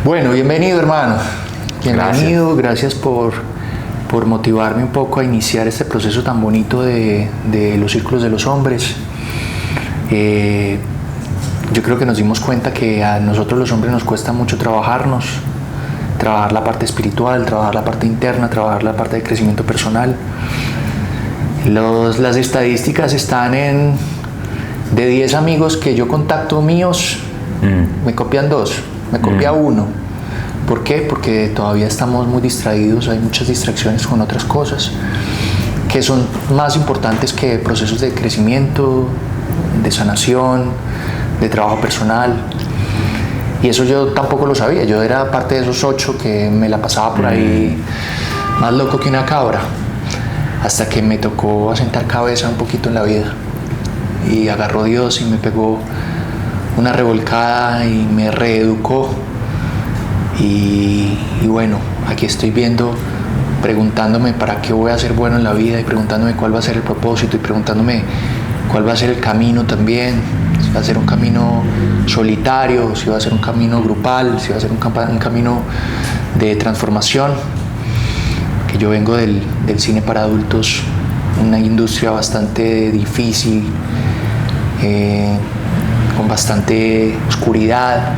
Bueno, bienvenido, hermano. Bienvenido, gracias por motivarme un poco a iniciar este proceso tan bonito de los círculos de los hombres. Yo creo que nos dimos cuenta que a nosotros los hombres nos cuesta mucho trabajar la parte espiritual, trabajar la parte interna, trabajar la parte de crecimiento personal. Las estadísticas están de 10 amigos que yo contacto míos, me copian 2, me copia 1. ¿Por qué? Porque todavía estamos muy distraídos, hay muchas distracciones con otras cosas que son más importantes que procesos de crecimiento, de sanación, de trabajo personal. Y eso yo tampoco lo sabía, yo era parte de esos 8 que me la pasaba por ahí más loco que una cabra, hasta que me tocó asentar cabeza un poquito en la vida y agarró Dios y me pegó una revolcada y me reeducó y bueno, aquí estoy preguntándome para qué voy a ser bueno en la vida y preguntándome cuál va a ser el propósito y preguntándome cuál va a ser el camino también, si va a ser un camino solitario, si va a ser un camino grupal, si va a ser un camino de transformación. Que yo vengo del cine para adultos, una industria bastante difícil, con bastante oscuridad,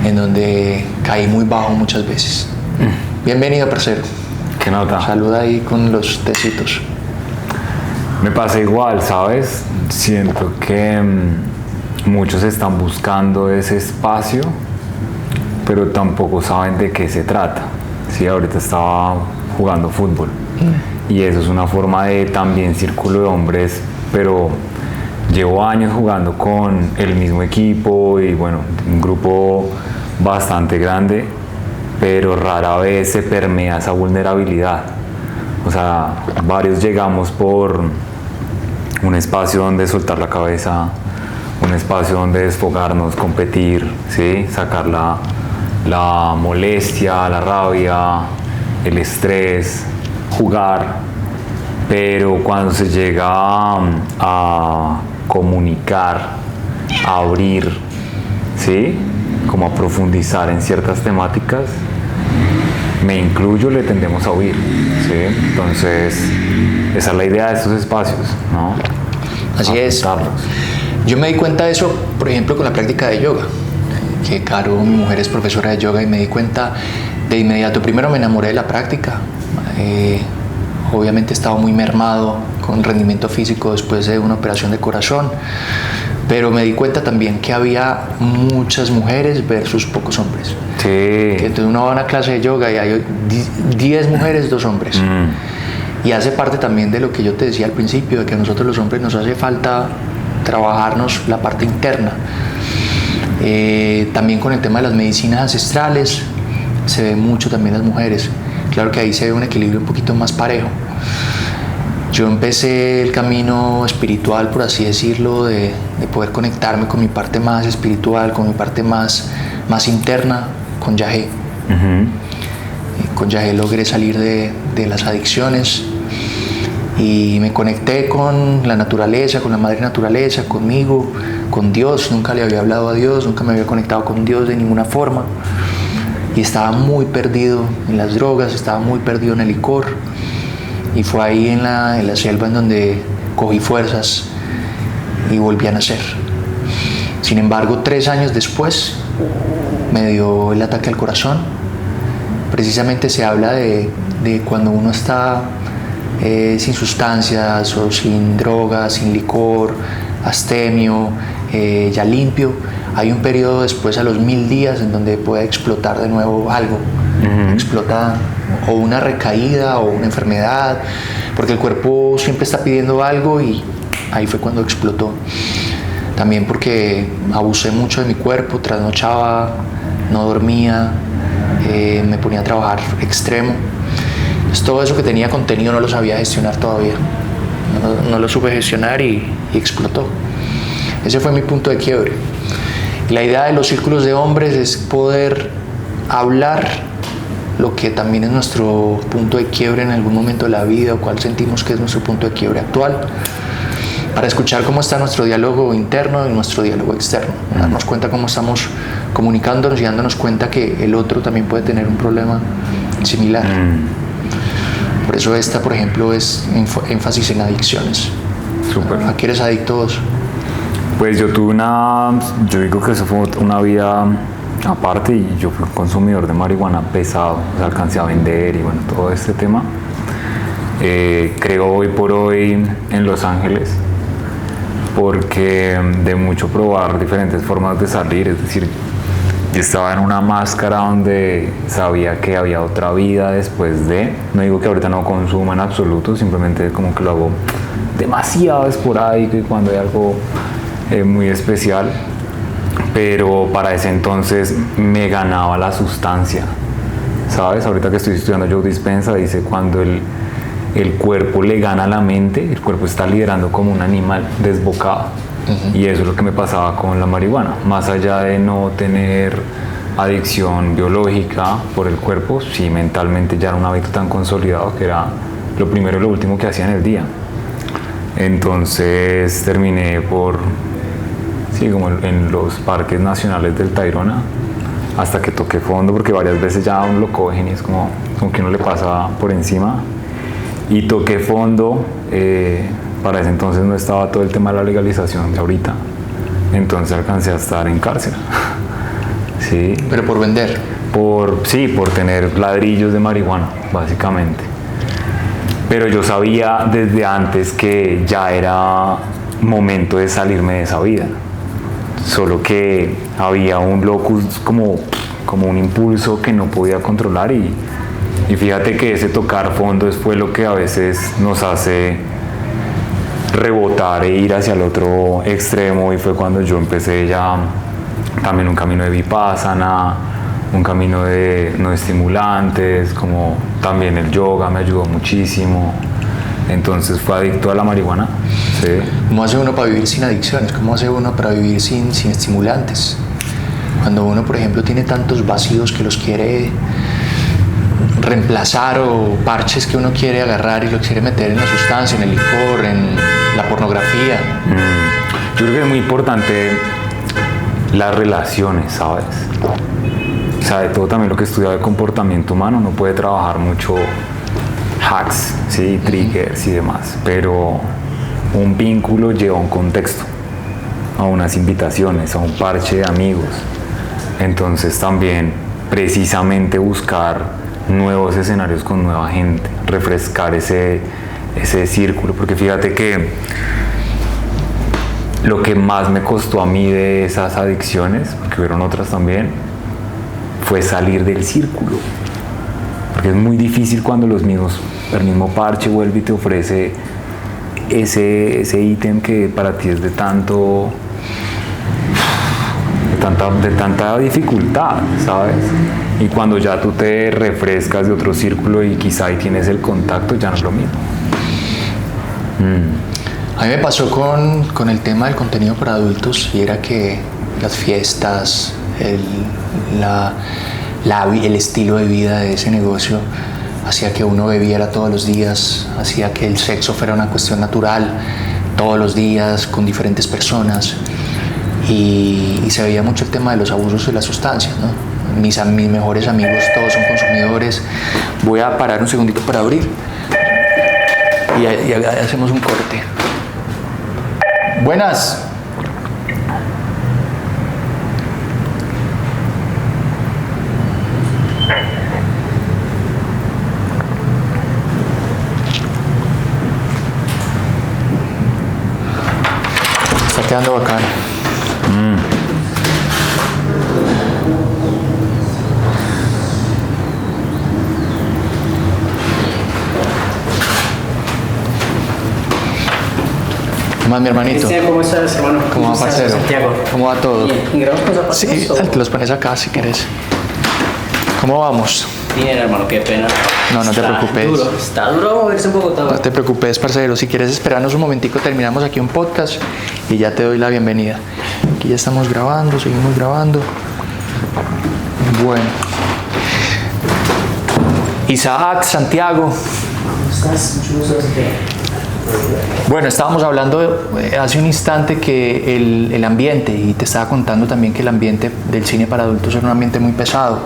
en donde caí muy bajo muchas veces. Bienvenido, parcero. ¿Qué nota? Saluda ahí con los tecitos. Me pasa igual, ¿sabes? Siento que muchos están buscando ese espacio, pero tampoco saben de qué se trata. Sí, ahorita estaba jugando fútbol y eso es una forma de también círculo de hombres, pero llevo años jugando con el mismo equipo y bueno, un grupo bastante grande, pero rara vez se permea esa vulnerabilidad. O sea, varios llegamos por un espacio donde soltar la cabeza, un espacio donde desfogarnos, competir, ¿sí? Sacar la molestia, la rabia, el estrés, jugar, pero cuando se llega a comunicar, a abrir, ¿sí? Como a profundizar en ciertas temáticas, me incluyo, le tendemos a huir, ¿sí? Entonces, esa es la idea de estos espacios, ¿no? Así es. Yo me di cuenta de eso, por ejemplo, con la práctica de yoga, que Caro, mi mujer, es profesora de yoga y me di cuenta de inmediato. Primero me enamoré de la práctica. Obviamente estaba muy mermado con rendimiento físico después de una operación de corazón, pero me di cuenta también que había muchas mujeres versus pocos hombres. Sí. Que entonces uno va a una clase de yoga y hay 10 mujeres, 2 hombres. Y hace parte también de lo que yo te decía al principio, de que a nosotros los hombres nos hace falta trabajarnos la parte interna. También con el tema de las medicinas ancestrales se ve mucho también las mujeres. Claro que ahí se ve un equilibrio un poquito más parejo. Yo empecé el camino espiritual, por así decirlo, de poder conectarme con mi parte más espiritual, con mi parte más interna, con Yahé. Con Yahé logré salir de las adicciones y me conecté con la naturaleza, con la madre naturaleza, conmigo, con Dios. Nunca le había hablado a Dios, nunca me había conectado con Dios de ninguna forma. Y estaba muy perdido en las drogas, estaba muy perdido en el licor. Y fue ahí en la selva en donde cogí fuerzas y volví a nacer. Sin embargo, 3 años después me dio el ataque al corazón. Precisamente se habla de cuando uno está sin sustancias o sin drogas, sin licor, astemio, ya limpio. Hay un periodo después, a los 1000 días, en donde puede explotar de nuevo algo. Explota o una recaída o una enfermedad, porque el cuerpo siempre está pidiendo algo y ahí fue cuando explotó. También porque abusé mucho de mi cuerpo, trasnochaba, no dormía, me ponía a trabajar extremo. Entonces, todo eso que tenía contenido no lo sabía gestionar todavía. No lo supe gestionar y explotó. Ese fue mi punto de quiebre. La idea de los círculos de hombres es poder hablar lo que también es nuestro punto de quiebre en algún momento de la vida, o cuál sentimos que es nuestro punto de quiebre actual, para escuchar cómo está nuestro diálogo interno y nuestro diálogo externo, darnos cuenta cómo estamos comunicándonos y dándonos cuenta que el otro también puede tener un problema similar. Por eso esta, por ejemplo, es énfasis en adicciones. Súper. ¿A qué eres adicto vos? Pues yo digo que eso fue una vida aparte, y yo fui un consumidor de marihuana pesado, o sea, alcancé a vender y bueno, todo este tema. Creo hoy por hoy en Los Ángeles, porque de mucho probar diferentes formas de salir, es decir, yo estaba en una máscara donde sabía que había otra vida después de, no digo que ahorita no consuma en absoluto, simplemente como que lo hago demasiado esporádico y cuando hay algo muy especial, pero para ese entonces me ganaba la sustancia, ¿sabes? Ahorita que estoy estudiando Joe Dispenza dice cuando el cuerpo le gana a la mente, el cuerpo está liderando como un animal desbocado. Y eso es lo que me pasaba con la marihuana. Más allá de no tener adicción biológica por el cuerpo, sí mentalmente ya era un hábito tan consolidado que era lo primero y lo último que hacía en el día. Entonces terminé como en los parques nacionales del Tayrona, hasta que toqué fondo, porque varias veces ya uno lo cogen y es como que uno le pasa por encima. Y toqué fondo. Para ese entonces no estaba todo el tema de la legalización de ahorita, entonces alcancé a estar en cárcel. Sí. ¿Pero por vender? Por tener ladrillos de marihuana, básicamente. Pero yo sabía desde antes que ya era momento de salirme de esa vida, solo que había un locus, como un impulso que no podía controlar, y fíjate que ese tocar fondo fue lo que a veces nos hace rebotar e ir hacia el otro extremo, y fue cuando yo empecé ya también un camino de vipassana, un camino de no estimulantes, como también el yoga me ayudó muchísimo. Entonces fue adicto a la marihuana. Sí. ¿Cómo hace uno para vivir sin adicciones? ¿Cómo hace uno para vivir sin estimulantes? Cuando uno, por ejemplo, tiene tantos vacíos que los quiere reemplazar, o parches que uno quiere agarrar y los quiere meter en la sustancia, en el licor, en la pornografía. Yo creo que es muy importante las relaciones, ¿sabes? O sea, de todo también lo que he estudiado de comportamiento humano, uno puede trabajar mucho hacks, ¿sí? Triggers y demás, pero un vínculo lleva un contexto, a unas invitaciones, a un parche de amigos. Entonces también precisamente buscar nuevos escenarios con nueva gente, refrescar ese círculo, porque fíjate que lo que más me costó a mí de esas adicciones, porque hubieron otras también, fue salir del círculo, porque es muy difícil cuando el mismo parche vuelve y te ofrece ese ítem que para ti es de tanta dificultad, ¿sabes? Y cuando ya tú te refrescas de otro círculo y quizá ahí tienes el contacto, ya no es lo mismo. A mí me pasó con el tema del contenido para adultos, y era que las fiestas, el estilo de vida de ese negocio hacía que uno bebiera todos los días, hacía que el sexo fuera una cuestión natural todos los días con diferentes personas, y se veía mucho el tema de los abusos de las sustancias, ¿no? Mis mejores amigos todos son consumidores. Voy a parar un segundito para abrir y hacemos un corte. Buenas. Está quedando bacán. ¿Qué más, mi hermanito? ¿Cómo estás, hermano? ¿Cómo va, parcero? Santiago. ¿Cómo va todo? Bien. ¿Y grabamos con zapatos? Sí, te los pones acá si quieres. ¿Cómo vamos? Bien, hermano, qué pena. No te preocupes. Está duro moverse un poco todo. No te preocupes, parcero. Si quieres esperarnos un momentico, terminamos aquí un podcast y ya te doy la bienvenida. Aquí ya estamos grabando, seguimos grabando. Bueno. Isaac, Santiago. ¿Cómo estás? Mucho gusto, Santiago. Bueno, estábamos hablando hace un instante que el ambiente, y te estaba contando también que el ambiente del cine para adultos era un ambiente muy pesado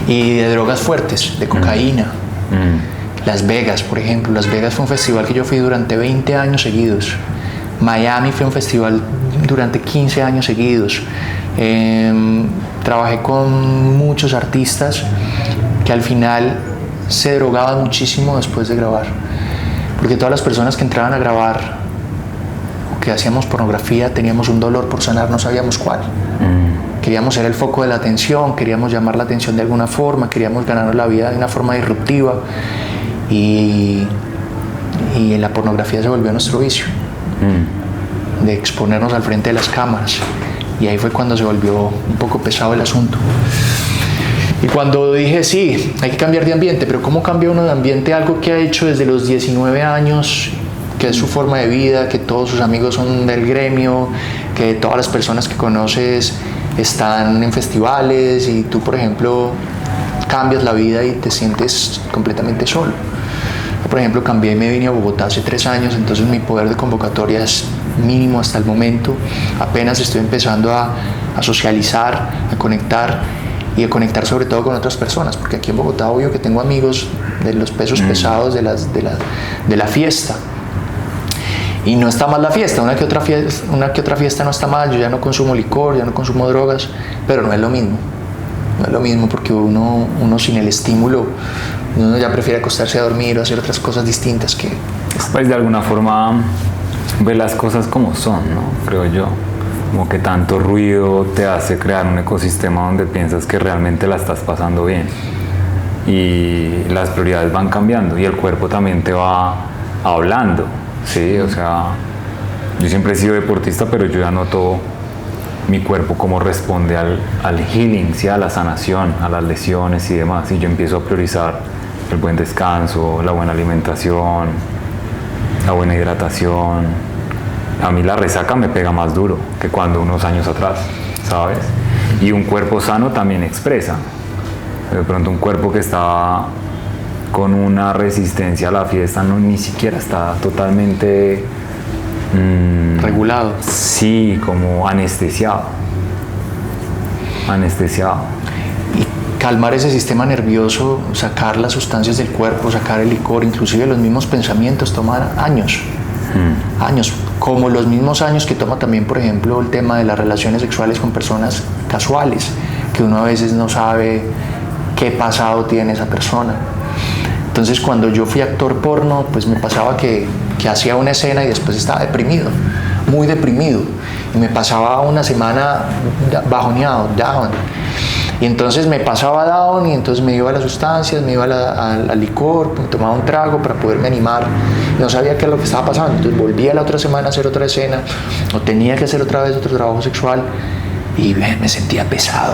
y de drogas fuertes, de cocaína. Las Vegas, por ejemplo. Las Vegas fue un festival que yo fui durante 20 años seguidos. Miami fue un festival durante 15 años seguidos. Trabajé con muchos artistas que al final se drogaban muchísimo después de grabar, porque todas las personas que entraban a grabar o que hacíamos pornografía teníamos un dolor por sanar, no sabíamos cuál. Queríamos ser el foco de la atención, queríamos llamar la atención de alguna forma, queríamos ganarnos la vida de una forma disruptiva, y en la pornografía se volvió nuestro vicio, de exponernos al frente de las cámaras, y ahí fue cuando se volvió un poco pesado el asunto. Y cuando dije, sí, hay que cambiar de ambiente, pero ¿cómo cambia uno de ambiente algo que ha hecho desde los 19 años, que es su forma de vida, que todos sus amigos son del gremio, que todas las personas que conoces están en festivales, y tú, por ejemplo, cambias la vida y te sientes completamente solo? Yo, por ejemplo, cambié y me vine a Bogotá hace 3 años, entonces mi poder de convocatoria es mínimo hasta el momento. Apenas estoy empezando a socializar, a conectar, y a conectar sobre todo con otras personas, porque aquí en Bogotá obvio que tengo amigos de los pesos pesados de la fiesta, y no está mal la fiesta, una que otra fiesta no está mal. Yo ya no consumo licor, ya no consumo drogas, pero no es lo mismo, porque uno sin el estímulo, uno ya prefiere acostarse a dormir o hacer otras cosas distintas que... Pues de alguna forma ver las cosas como son, ¿no? Creo yo. Como que tanto ruido te hace crear un ecosistema donde piensas que realmente la estás pasando bien, y las prioridades van cambiando y el cuerpo también te va hablando, ¿sí? O sea, yo siempre he sido deportista, pero yo ya noto mi cuerpo cómo responde al healing, ¿sí? A la sanación, a las lesiones y demás, y yo empiezo a priorizar el buen descanso, la buena alimentación, la buena hidratación. A mí la resaca me pega más duro que cuando unos años atrás, ¿sabes? Y un cuerpo sano también expresa. De pronto un cuerpo que está con una resistencia a la fiesta ni siquiera está totalmente... regulado. Sí, como anestesiado. Y calmar ese sistema nervioso, sacar las sustancias del cuerpo, sacar el licor, inclusive los mismos pensamientos, toman años. Años, como los mismos años que toma también, por ejemplo, el tema de las relaciones sexuales con personas casuales, que uno a veces no sabe qué pasado tiene esa persona. Entonces, cuando yo fui actor porno, pues me pasaba que hacía una escena y después estaba deprimido, muy deprimido, y me pasaba una semana bajoneado, down. Y entonces me pasaba down, y entonces me iba a las sustancias, me iba al licor, me tomaba un trago para poderme animar. No sabía qué es lo que estaba pasando. Entonces volvía la otra semana a hacer otra escena, o tenía que hacer otra vez otro trabajo sexual, y me sentía pesado.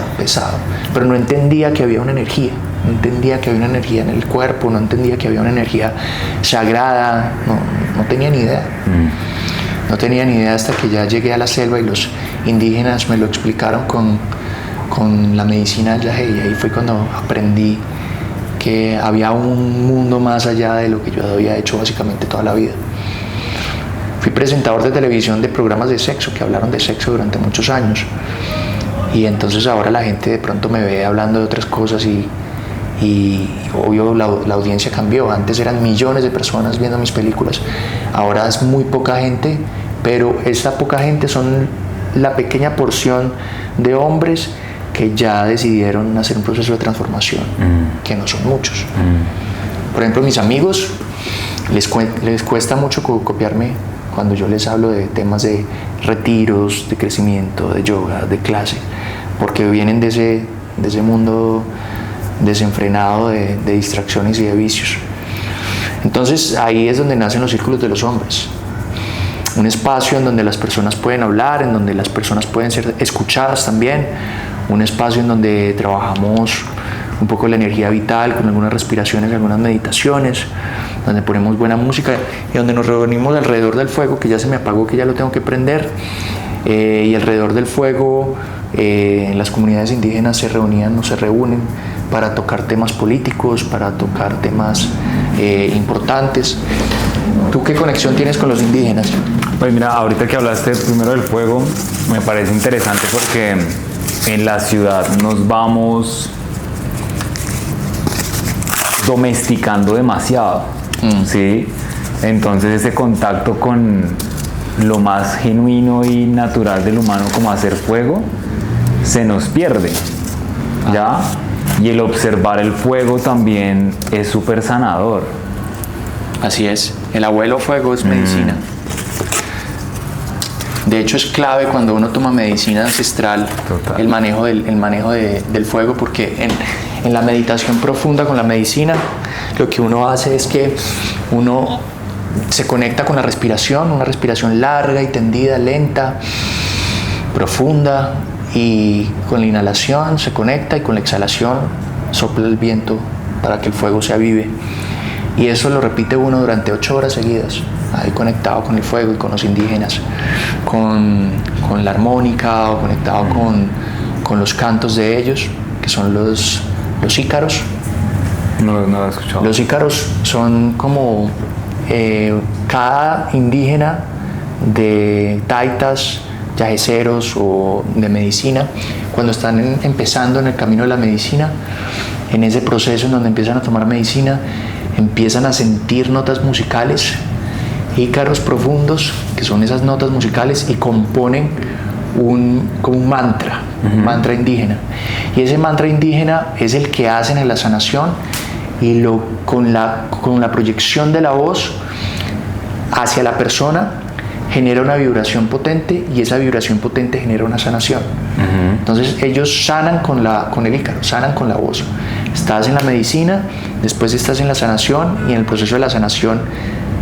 Pero no entendía que había una energía. No entendía que había una energía en el cuerpo, no entendía que había una energía sagrada. No tenía ni idea. No tenía ni idea hasta que ya llegué a la selva y los indígenas me lo explicaron con la medicina yagé, y ahí fue cuando aprendí que había un mundo más allá de lo que yo había hecho básicamente toda la vida. Fui presentador de televisión de programas de sexo que hablaron de sexo durante muchos años, y entonces ahora la gente de pronto me ve hablando de otras cosas, y obvio la audiencia cambió. Antes eran millones de personas viendo mis películas, ahora es muy poca gente, pero esa poca gente son la pequeña porción de hombres que ya decidieron hacer un proceso de transformación, que no son muchos. Por ejemplo, mis amigos les cuesta mucho copiarme cuando yo les hablo de temas de retiros, de crecimiento, de yoga, de clase, porque vienen de ese mundo desenfrenado de distracciones y de vicios. Entonces ahí es donde nacen los círculos de los hombres, un espacio en donde las personas pueden hablar, en donde las personas pueden ser escuchadas también, un espacio en donde trabajamos un poco la energía vital con algunas respiraciones, algunas meditaciones, donde ponemos buena música y donde nos reunimos alrededor del fuego, que ya se me apagó, que ya lo tengo que prender, y alrededor del fuego las comunidades indígenas se reunían o se reúnen para tocar temas políticos, para tocar temas importantes. ¿Tú qué conexión tienes con los indígenas? Pues mira, ahorita que hablaste primero del fuego, me parece interesante porque en la ciudad nos vamos domesticando demasiado, ¿sí? Entonces ese contacto con lo más genuino y natural del humano como hacer fuego se nos pierde, ¿ya? Y el observar el fuego también es súper sanador. Así es, el abuelo fuego es medicina. De hecho es clave cuando uno toma medicina ancestral. Total. el manejo del fuego, porque en la meditación profunda con la medicina lo que uno hace es que uno se conecta con la respiración, una respiración larga y tendida, lenta, profunda, y con la inhalación se conecta y con la exhalación sopla el viento para que el fuego se avive. Y eso lo repite uno durante 8 horas seguidas, ahí conectado con el fuego y con los indígenas, con la armónica o conectado con los cantos de ellos, que son los ícaros. No lo he escuchado. Los ícaros son como cada indígena de taitas, yajeceros o de medicina, cuando están empezando en el camino de la medicina, en ese proceso en donde empiezan a tomar medicina, empiezan a sentir notas musicales, ícaros profundos, que son esas notas musicales, y componen como un mantra, un mantra indígena. Y ese mantra indígena es el que hacen en la sanación, y con la proyección de la voz hacia la persona genera una vibración potente, y esa vibración potente genera una sanación. Entonces ellos sanan con el ícaro, sanan con la voz. Estás en la medicina, después estás en la sanación, y en el proceso de la sanación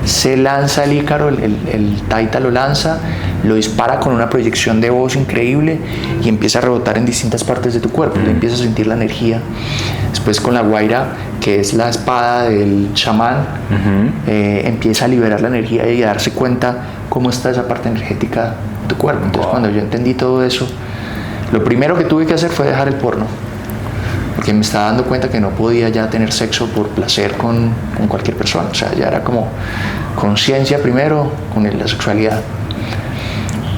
se lanza el ícaro, el taita lo lanza, lo dispara con una proyección de voz increíble y empieza a rebotar en distintas partes de tu cuerpo, y empiezas a sentir la energía. Después con la guaira, que es la espada del chamán, empieza a liberar la energía y a darse cuenta cómo está esa parte energética de tu cuerpo. Entonces cuando yo entendí todo eso, lo primero que tuve que hacer fue dejar el porno, porque me estaba dando cuenta que no podía ya tener sexo por placer con cualquier persona. O sea, ya era como conciencia primero con la sexualidad,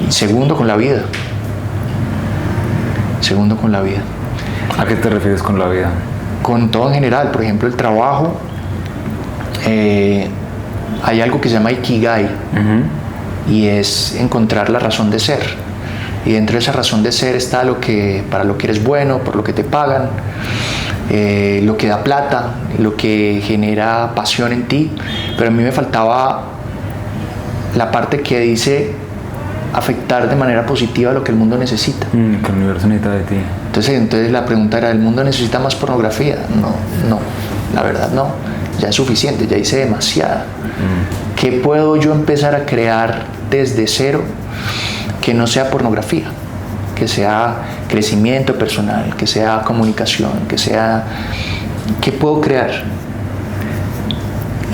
y segundo con la vida. ¿A qué te refieres con la vida? Con todo en general. Por ejemplo, el trabajo, hay algo que se llama Ikigai, y es encontrar la razón de ser. Y dentro de esa razón de ser está para lo que eres bueno, por lo que te pagan, lo que da plata, lo que genera pasión en ti. Pero a mí me faltaba la parte que dice afectar de manera positiva lo que el mundo necesita. Que el universo necesita de ti. Entonces la pregunta era, ¿el mundo necesita más pornografía? No, la verdad no. Ya es suficiente, ya hice demasiada. ¿Qué puedo yo empezar a crear desde cero que no sea pornografía? Que sea crecimiento personal, que sea comunicación, ¿qué puedo crear?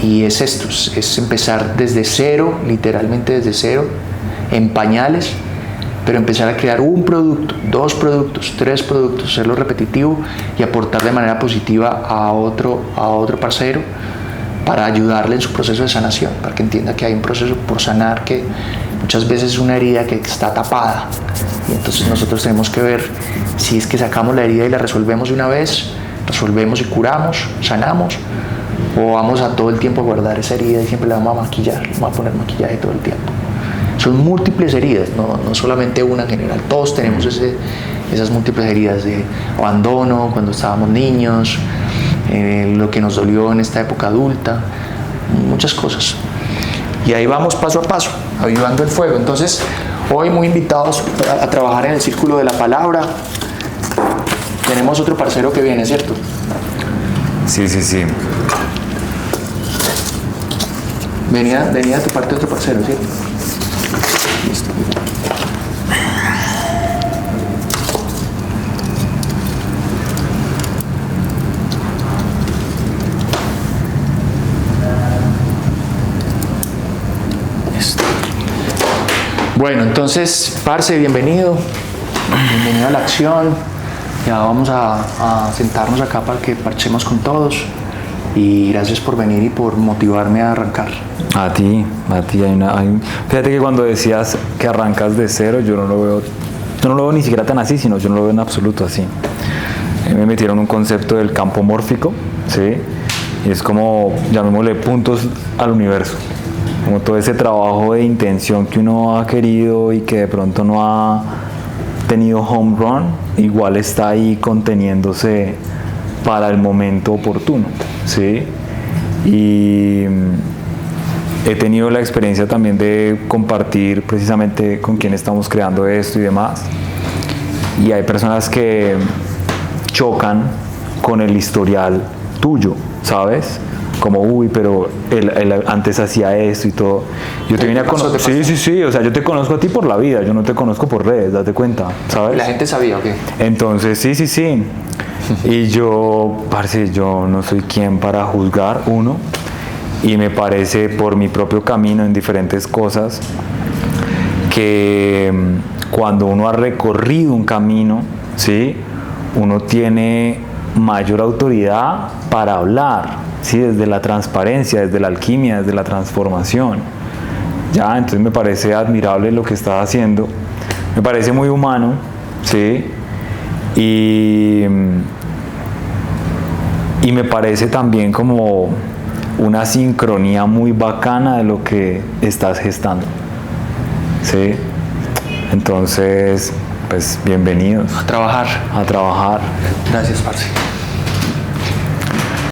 Y es esto, es empezar desde cero, literalmente desde cero, en pañales, pero empezar a crear un producto, 2 productos, 3 productos, hacerlo repetitivo y aportar de manera positiva a otro parcero, para ayudarle en su proceso de sanación, para que entienda que hay un proceso por sanar, que muchas veces es una herida que está tapada, y entonces nosotros tenemos que ver si es que sacamos la herida y la resolvemos de una vez, resolvemos y curamos, sanamos, o vamos a todo el tiempo a guardar esa herida y siempre la vamos a maquillar, vamos a poner maquillaje todo el tiempo. Son múltiples heridas, no solamente una en general. Todos tenemos esas múltiples heridas de abandono cuando estábamos niños, lo que nos dolió en esta época adulta, muchas cosas. Y ahí vamos paso a paso, avivando el fuego. Entonces, hoy muy invitados a trabajar en el círculo de la palabra. Tenemos otro parcero que viene, ¿cierto? Sí. Venía de tu parte otro parcero, ¿cierto? Listo. Bueno, entonces, parce, bienvenido a la acción. Ya vamos a sentarnos acá para que parchemos con todos. Y gracias por venir y por motivarme a arrancar. A ti, fíjate que cuando decías que arrancas de cero, yo no lo veo ni siquiera tan así, sino yo no lo veo en absoluto así. Me metieron un concepto del campo mórfico, ¿sí? Y es como, llamémosle, puntos al universo. Como todo ese trabajo de intención que uno ha querido y que de pronto no ha tenido home run, igual está ahí conteniéndose para el momento oportuno, ¿sí? Y he tenido la experiencia también de compartir precisamente con quién estamos creando esto y demás. Y hay personas que chocan con el historial tuyo, ¿sabes? Como, uy, pero él antes hacía esto y todo. Yo te vine a conocer. Sí, o sea, yo te conozco a ti por la vida, yo no te conozco por redes, date cuenta, ¿sabes? ¿La gente sabía o qué? Entonces, sí. Y yo, parce, yo no soy quien para juzgar, uno, y me parece por mi propio camino en diferentes cosas que cuando uno ha recorrido un camino, ¿sí? Uno tiene mayor autoridad para hablar, ¿sí? Desde la transparencia, desde la alquimia, desde la transformación. Ya, entonces me parece admirable lo que estás haciendo, me parece muy humano, ¿sí? Y me parece también como una sincronía muy bacana de lo que estás gestando, ¿sí? Entonces, pues bienvenidos. A trabajar. A trabajar. Gracias, parce.